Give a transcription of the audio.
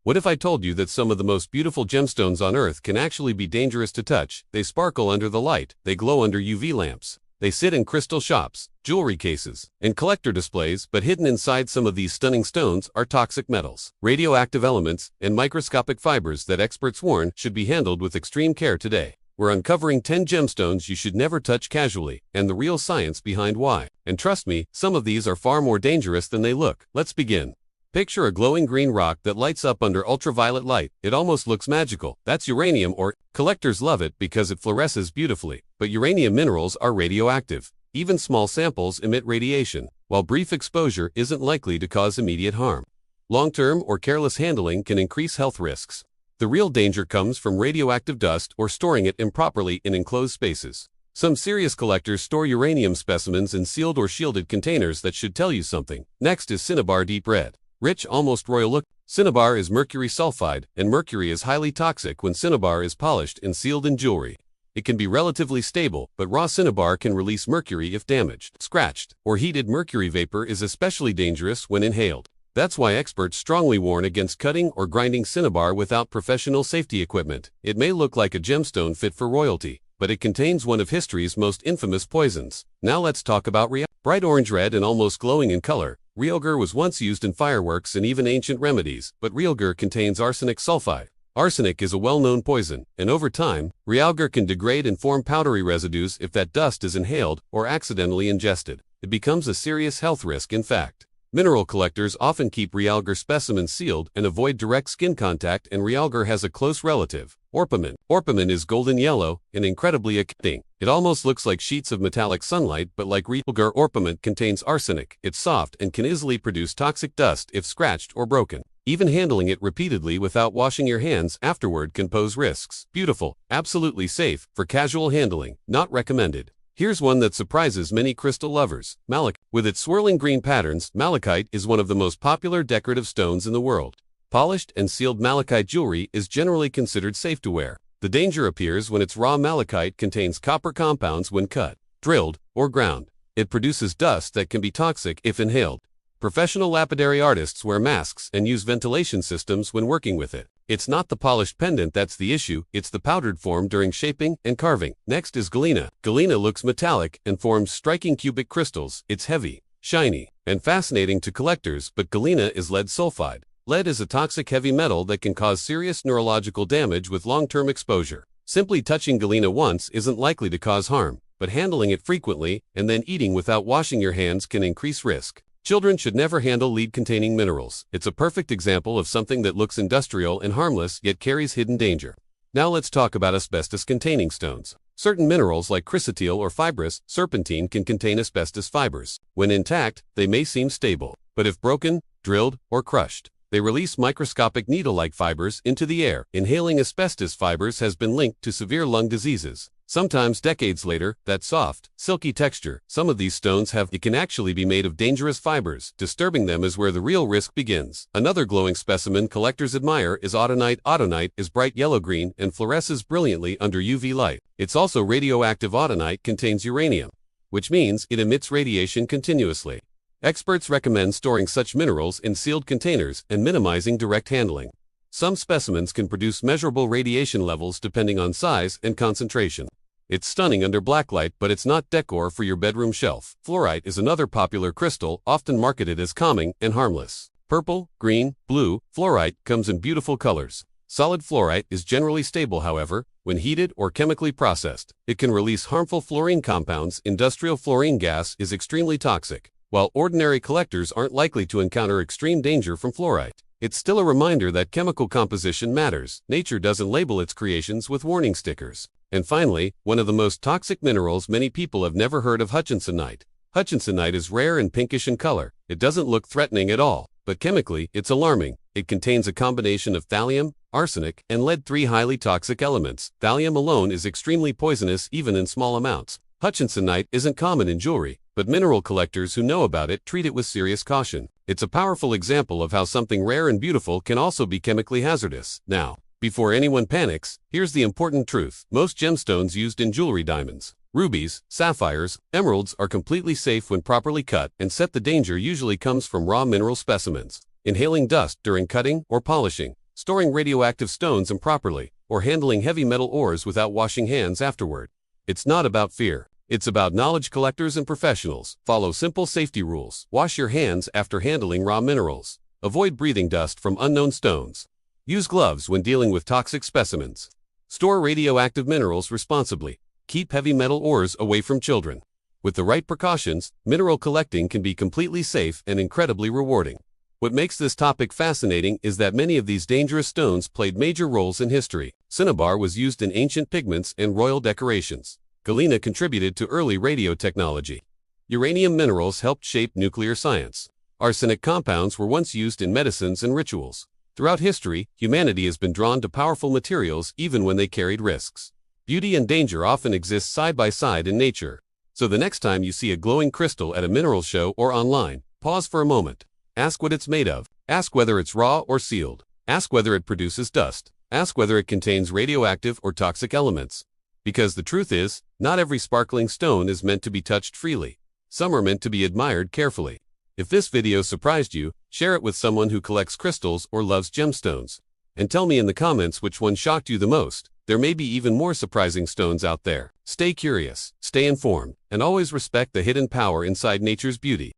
What if I told you that some of the most beautiful gemstones on Earth can actually be dangerous to touch? They sparkle under the light, they glow under UV lamps. They sit in crystal shops, jewelry cases, and collector displays, but hidden inside some of these stunning stones are toxic metals, radioactive elements, and microscopic fibers that experts warn should be handled with extreme care today. We're uncovering 10 gemstones you should never touch casually, and the real science behind why. And trust me, some of these are far more dangerous than they look. Let's begin. Picture a glowing green rock that lights up under ultraviolet light. It almost looks magical. That's uranium, or collectors love it because it fluoresces beautifully. But uranium minerals are radioactive. Even small samples emit radiation, while brief exposure isn't likely to cause immediate harm. Long-term or careless handling can increase health risks. The real danger comes from radioactive dust or storing it improperly in enclosed spaces. Some serious collectors store uranium specimens in sealed or shielded containers that should tell you something. Next is cinnabar deep red. Rich, almost royal look. Cinnabar is mercury sulfide, and mercury is highly toxic when cinnabar is polished and sealed in jewelry. It can be relatively stable, but raw cinnabar can release mercury if damaged, scratched, or heated. Mercury vapor is especially dangerous when inhaled. That's why experts strongly warn against cutting or grinding cinnabar without professional safety equipment. It may look like a gemstone fit for royalty, but it contains one of history's most infamous poisons. Now let's talk about realgar. Bright orange red and almost glowing in color, realgar was once used in fireworks and even ancient remedies, but realgar contains arsenic sulfide. Arsenic is a well-known poison, and over time, realgar can degrade and form powdery residues if that dust is inhaled or accidentally ingested. It becomes a serious health risk. In fact, mineral collectors often keep realgar specimens sealed and avoid direct skin contact, and realgar has a close relative, orpiment. Orpiment is golden yellow and incredibly addicting. It almost looks like sheets of metallic sunlight, but like realgar, orpiment contains arsenic. It's soft and can easily produce toxic dust if scratched or broken. Even handling it repeatedly without washing your hands afterward can pose risks. Beautiful, absolutely safe, for casual handling, not recommended. Here's one that surprises many crystal lovers. Malachite. With its swirling green patterns, malachite is one of the most popular decorative stones in the world. Polished and sealed malachite jewelry is generally considered safe to wear. The danger appears when its raw malachite contains copper compounds when cut, drilled, or ground. It produces dust that can be toxic if inhaled. Professional lapidary artists wear masks and use ventilation systems when working with it. It's not the polished pendant that's the issue, it's the powdered form during shaping and carving. Next is galena. Galena looks metallic and forms striking cubic crystals. It's heavy, shiny, and fascinating to collectors, but galena is lead sulfide. Lead is a toxic heavy metal that can cause serious neurological damage with long-term exposure. Simply touching galena once isn't likely to cause harm, but handling it frequently and then eating without washing your hands can increase risk. Children should never handle lead-containing minerals. It's a perfect example of something that looks industrial and harmless yet carries hidden danger. Now let's talk about asbestos-containing stones. Certain minerals like chrysotile or fibrous serpentine can contain asbestos fibers. When intact, they may seem stable, but if broken, drilled, or crushed, they release microscopic needle-like fibers into the air. Inhaling asbestos fibers has been linked to severe lung diseases. Sometimes decades later, that soft, silky texture some of these stones have, it can actually be made of dangerous fibers. Disturbing them is where the real risk begins. Another glowing specimen collectors admire is Autunite. Autunite is bright yellow-green and fluoresces brilliantly under UV light. It's also radioactive. Autunite contains uranium, which means it emits radiation continuously. Experts recommend storing such minerals in sealed containers and minimizing direct handling. Some specimens can produce measurable radiation levels depending on size and concentration. It's stunning under blacklight, but it's not decor for your bedroom shelf. Fluorite is another popular crystal, often marketed as calming and harmless. Purple, green, blue, fluorite comes in beautiful colors. Solid fluorite is generally stable, however, when heated or chemically processed, it can release harmful fluorine compounds. Industrial fluorine gas is extremely toxic. While ordinary collectors aren't likely to encounter extreme danger from fluorite, it's still a reminder that chemical composition matters. Nature doesn't label its creations with warning stickers. And finally, one of the most toxic minerals many people have never heard of: Hutchinsonite. Hutchinsonite is rare and pinkish in color. It doesn't look threatening at all, but chemically, it's alarming. It contains a combination of thallium, arsenic, and lead, three highly toxic elements. Thallium alone is extremely poisonous even in small amounts. Hutchinsonite isn't common in jewelry, but mineral collectors who know about it treat it with serious caution. It's a powerful example of how something rare and beautiful can also be chemically hazardous. Now, before anyone panics, here's the important truth. Most gemstones used in jewelry, diamonds, rubies, sapphires, emeralds, are completely safe when properly cut and set. The danger usually comes from raw mineral specimens. Inhaling dust during cutting or polishing, storing radioactive stones improperly, or handling heavy metal ores without washing hands afterward. It's not about fear. It's about knowledge collectors and professionals. Follow simple safety rules. Wash your hands after handling raw minerals. Avoid breathing dust from unknown stones. Use gloves when dealing with toxic specimens. Store radioactive minerals responsibly. Keep heavy metal ores away from children. With the right precautions, mineral collecting can be completely safe and incredibly rewarding. What makes this topic fascinating is that many of these dangerous stones played major roles in history. Cinnabar was used in ancient pigments and royal decorations. Galena contributed to early radio technology. Uranium minerals helped shape nuclear science. Arsenic compounds were once used in medicines and rituals. Throughout history, humanity has been drawn to powerful materials even when they carried risks. Beauty and danger often exist side by side in nature. So the next time you see a glowing crystal at a mineral show or online, pause for a moment. Ask what it's made of. Ask whether it's raw or sealed. Ask whether it produces dust. Ask whether it contains radioactive or toxic elements. Because the truth is, not every sparkling stone is meant to be touched freely. Some are meant to be admired carefully. If this video surprised you, share it with someone who collects crystals or loves gemstones. And tell me in the comments which one shocked you the most. There may be even more surprising stones out there. Stay curious, stay informed, and always respect the hidden power inside nature's beauty.